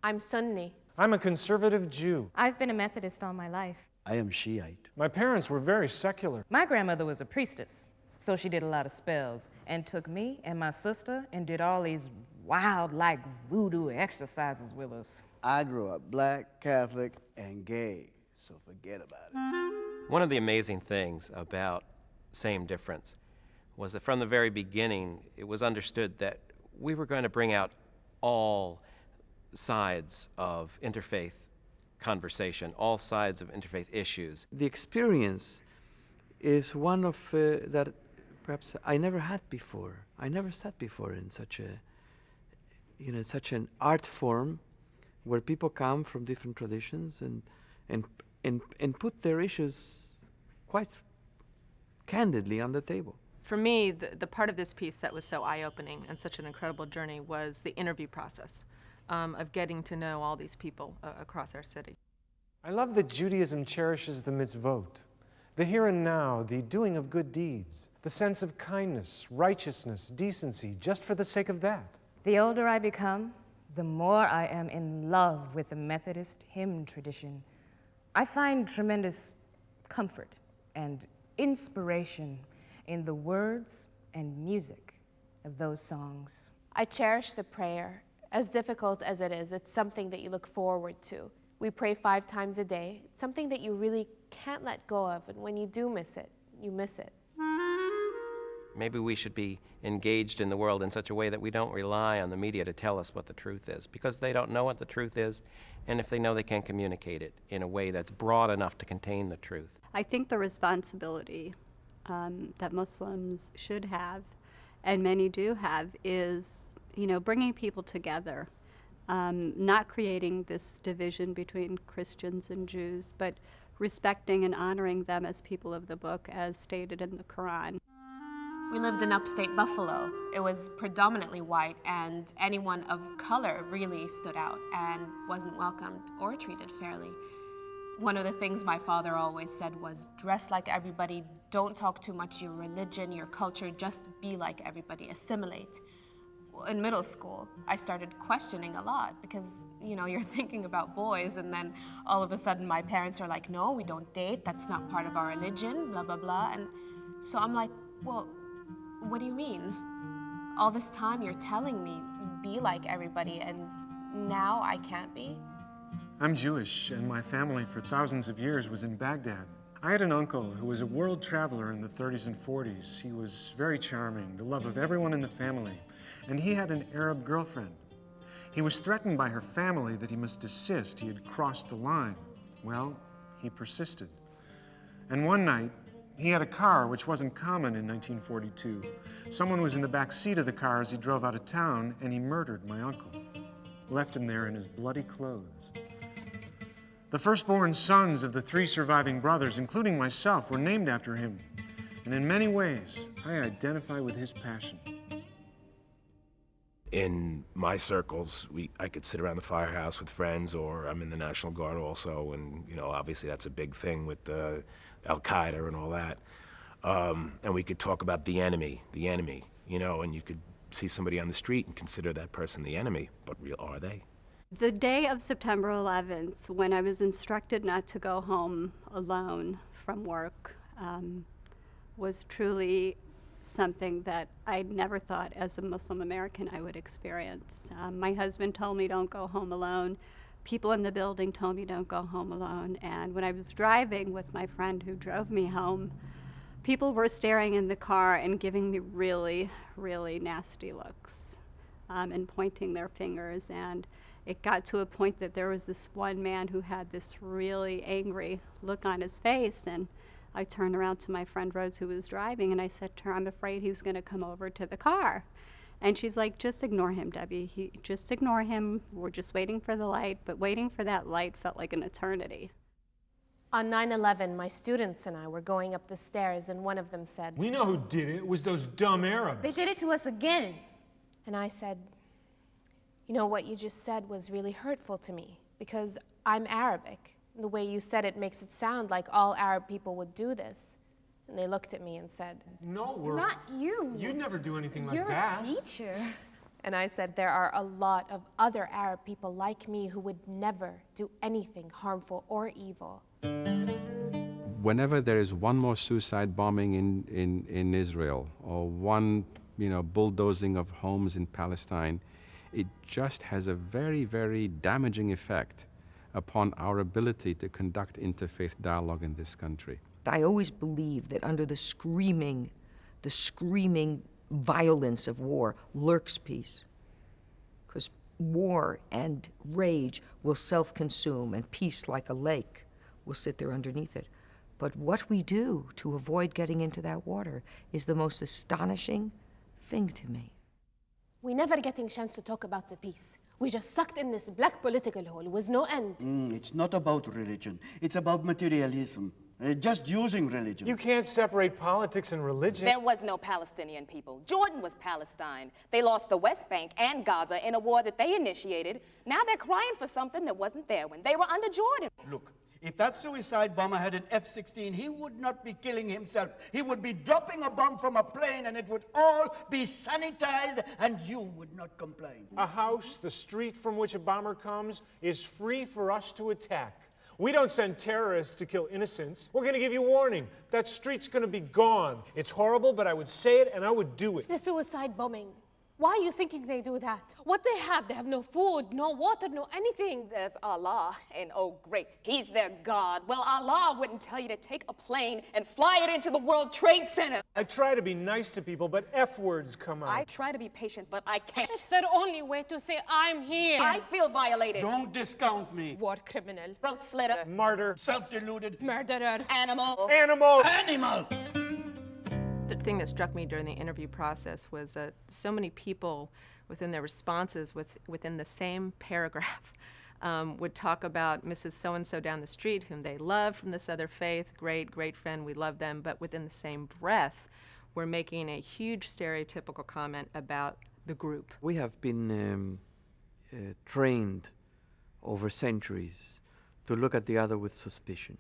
I'm Sunni. I'm a conservative Jew. I've been a Methodist all my life. I am Shiite. My parents were very secular. My grandmother was a priestess, so she did a lot of spells and took me and my sister and did all these wild, like voodoo exercises with us. I grew up black, Catholic, and gay, so forget about it. One of the amazing things about Same Difference was that from the very beginning, it was understood that we were going to bring out all sides of interfaith conversation, all sides of interfaith issues. The experience is one of that perhaps I never had before. I never sat before in such a, such an art form where people come from different traditions and put their issues quite candidly on the table. For me, the part of this piece that was so eye-opening and such an incredible journey was the interview process of getting to know all these people across our city. I love that Judaism cherishes the mitzvot, the here and now, the doing of good deeds, the sense of kindness, righteousness, decency, just for the sake of that. The older I become, the more I am in love with the Methodist hymn tradition. I find tremendous comfort and inspiration in the words and music of those songs. I cherish the prayer. As difficult as it is, it's something that you look forward to. We pray 5 times a day. It's something that you really can't let go of, and when you do miss it, you miss it. Maybe we should be engaged in the world in such a way that we don't rely on the media to tell us what the truth is, because they don't know what the truth is, and if they know, they can't communicate it in a way that's broad enough to contain the truth. I think the responsibility that Muslims should have, and many do have, is bringing people together, not creating this division between Christians and Jews, but respecting and honoring them as people of the book, as stated in the Quran. We lived in upstate Buffalo. It was predominantly white, and anyone of color really stood out and wasn't welcomed or treated fairly. One of the things my father always said was, dress like everybody, don't talk too much your religion, your culture, just be like everybody, assimilate. In middle school, I started questioning a lot because, you're thinking about boys, and then all of a sudden my parents are like, no, we don't date, that's not part of our religion, blah, blah, blah. And so I'm like, well, what do you mean? All this time you're telling me, be like everybody, and now I can't be? I'm Jewish, and my family for thousands of years was in Baghdad. I had an uncle who was a world traveler in the 30s and 40s. He was very charming, the love of everyone in the family, and he had an Arab girlfriend. He was threatened by her family that he must desist. He had crossed the line. Well, he persisted. And one night, he had a car, which wasn't common in 1942. Someone was in the back seat of the car as he drove out of town, and he murdered my uncle, left him there in his bloody clothes. The firstborn sons of the 3 surviving brothers, including myself, were named after him. And in many ways, I identify with his passion. In my circles, I could sit around the firehouse with friends, or I'm in the National Guard also, and obviously that's a big thing with Al-Qaeda and all that. And we could talk about the enemy, and you could see somebody on the street and consider that person the enemy, but are they? The day of September 11th, when I was instructed not to go home alone from work, was truly something that I never thought as a Muslim American I would experience. My husband told me don't go home alone. People in the building told me don't go home alone. And when I was driving with my friend who drove me home, people were staring in the car and giving me really, really nasty looks and pointing their fingers. And it got to a point that there was this one man who had this really angry look on his face, and I turned around to my friend Rose, who was driving, and I said to her, I'm afraid he's going to come over to the car. And she's like, just ignore him, Debbie. Just ignore him. We're just waiting for the light. But waiting for that light felt like an eternity. On 9/11, my students and I were going up the stairs, and one of them said, We know who did it. It was those dumb Arabs. They did it to us again. And I said, you know, what you just said was really hurtful to me because I'm Arabic. The way you said it makes it sound like all Arab people would do this. And they looked at me and said, No, Not you. You'd never do anything like You're that. a teacher. and I said, there are a lot of other Arab people like me who would never do anything harmful or evil. Whenever there is one more suicide bombing in Israel or one, bulldozing of homes in Palestine, it just has a very, very damaging effect upon our ability to conduct interfaith dialogue in this country. I always believe that under the screaming violence of war lurks peace. Because war and rage will self-consume, and peace, like a lake, will sit there underneath it. But what we do to avoid getting into that water is the most astonishing thing to me. We never getting chance to talk about the peace. We just sucked in this black political hole with no end. It's not about religion. It's about materialism. Just using religion. You can't separate politics and religion. There was no Palestinian people. Jordan was Palestine. They lost the West Bank and Gaza in a war that they initiated. Now they're crying for something that wasn't there when they were under Jordan. Look, if that suicide bomber had an F-16, he would not be killing himself. He would be dropping a bomb from a plane and it would all be sanitized and you would not complain. A house, the street from which a bomber comes, is free for us to attack. We don't send terrorists to kill innocents. We're going to give you warning. That street's going to be gone. It's horrible, but I would say it and I would do it. The suicide bombing. Why are you thinking they do that? What they have no food, no water, no anything. There's Allah, and oh great, he's their God. Well, Allah wouldn't tell you to take a plane and fly it into the World Trade Center. I try to be nice to people, but F words come out. I try to be patient, but I can't. It's their only way to say, I'm here. I feel violated. Don't discount me. War criminal. Throat slitter. Martyr. Self-deluded. Murderer. Animal. Animal. Animal! The thing that struck me during the interview process was that so many people within their responses within the same paragraph would talk about Mrs. So-and-so down the street whom they loved from this other faith, great friend, we love them, but within the same breath were making a huge stereotypical comment about the group. We have been trained over centuries to look at the other with suspicion,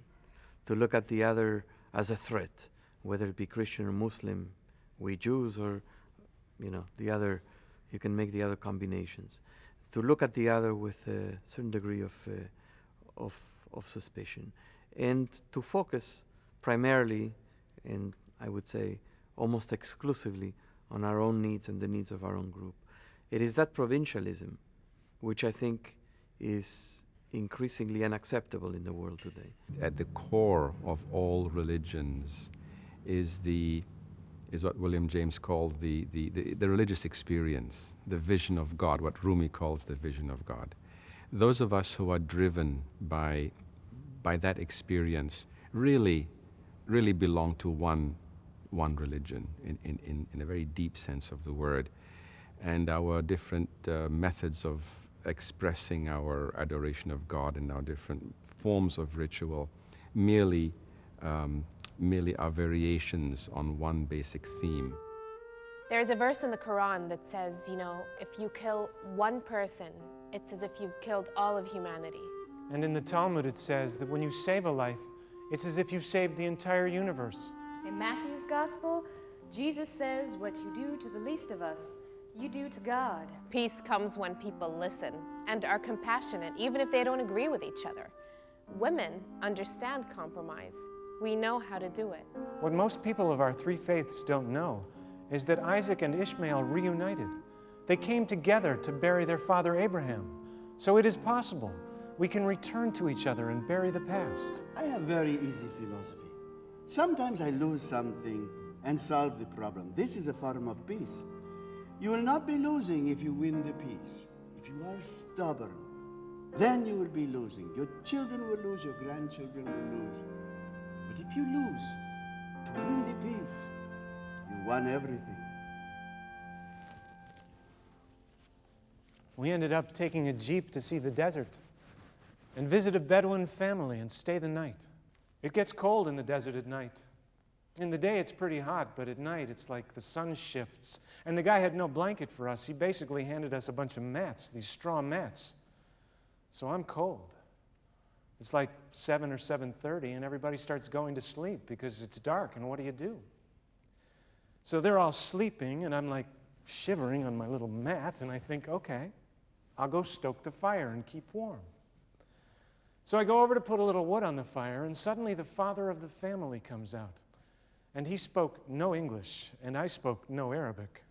to look at the other as a threat, whether it be Christian or Muslim, we Jews or, the other, you can make the other combinations. To look at the other with a certain degree of suspicion. And to focus primarily, and I would say almost exclusively, on our own needs and the needs of our own group. It is that provincialism which I think is increasingly unacceptable in the world today. At the core of all religions is what William James calls the religious experience, the vision of God, what Rumi calls the vision of God. Those of us who are driven by that experience really belong to one religion in a very deep sense of the word. And our different methods of expressing our adoration of God and our different forms of ritual merely are variations on one basic theme. There's a verse in the Quran that says, if you kill one person, it's as if you've killed all of humanity. And in the Talmud it says that when you save a life, it's as if you saved the entire universe. In Matthew's Gospel, Jesus says, what you do to the least of us, you do to God. Peace comes when people listen and are compassionate, even if they don't agree with each other. Women understand compromise. We know how to do it. What most people of our three faiths don't know is that Isaac and Ishmael reunited. They came together to bury their father Abraham. So it is possible. We can return to each other and bury the past. I have very easy philosophy. Sometimes I lose something and solve the problem. This is a form of peace. You will not be losing if you win the peace. If you are stubborn, then you will be losing. Your children will lose, your grandchildren will lose. But if you lose to win the peace, you won everything. We ended up taking a jeep to see the desert and visit a Bedouin family and stay the night. It gets cold in the desert at night. In the day, it's pretty hot, but at night, it's like the sun shifts. And the guy had no blanket for us. He basically handed us a bunch of mats, these straw mats. So I'm cold. It's like 7 or 7:30, and everybody starts going to sleep because it's dark, and what do you do? So they're all sleeping, and I'm like shivering on my little mat, and I think, okay, I'll go stoke the fire and keep warm. So I go over to put a little wood on the fire, and suddenly the father of the family comes out. And he spoke no English, and I spoke no Arabic.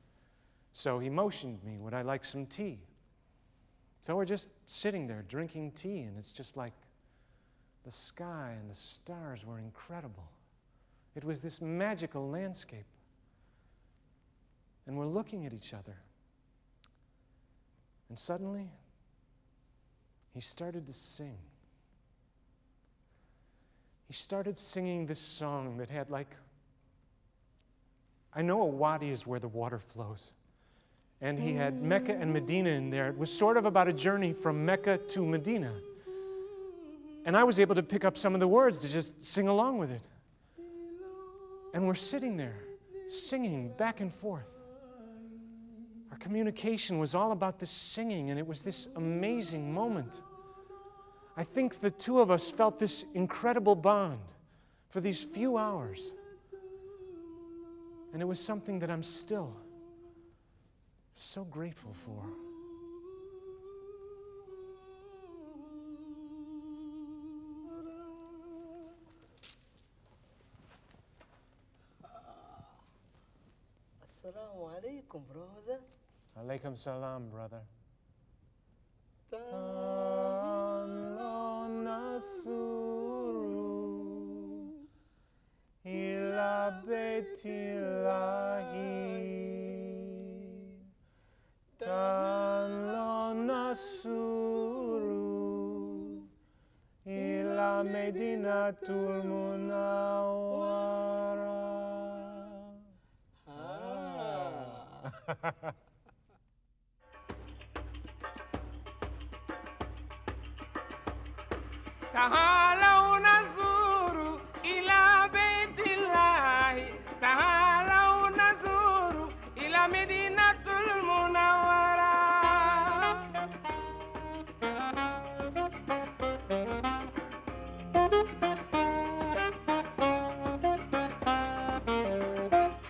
So he motioned me, would I like some tea? So we're just sitting there drinking tea, and it's just like the sky and the stars were incredible. It was this magical landscape. And we're looking at each other. And suddenly, he started to sing. He started singing this song that had like, I know a wadi is where the water flows. And he had Mecca and Medina in there. It was sort of about a journey from Mecca to Medina. And I was able to pick up some of the words to just sing along with it. And we're sitting there, singing back and forth. Our communication was all about this singing, and it was this amazing moment. I think the two of us felt this incredible bond for these few hours. And it was something that I'm still so grateful for. Assalamu alaikum, brother. Alaikum salam, brother. Ila betillahi tan lo nasuru ila medinatul munawwara. تعالوا نزور إلى بيت الله تعالوا نزور إلى مدينة المنورة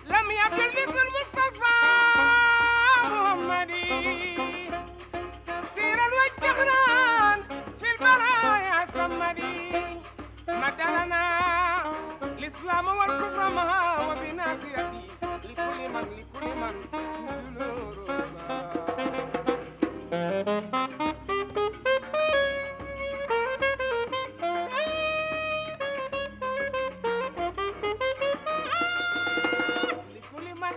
لم يكن مثل المصطفى محمدي سيرا والجهران في البرايا سمدي مثلنا الإسلام والكفر معا وبناصيتي لكل من لكل من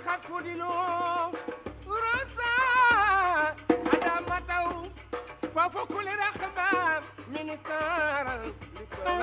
خطف دينه رسا أدامته فوق كل رخبة من استار لكل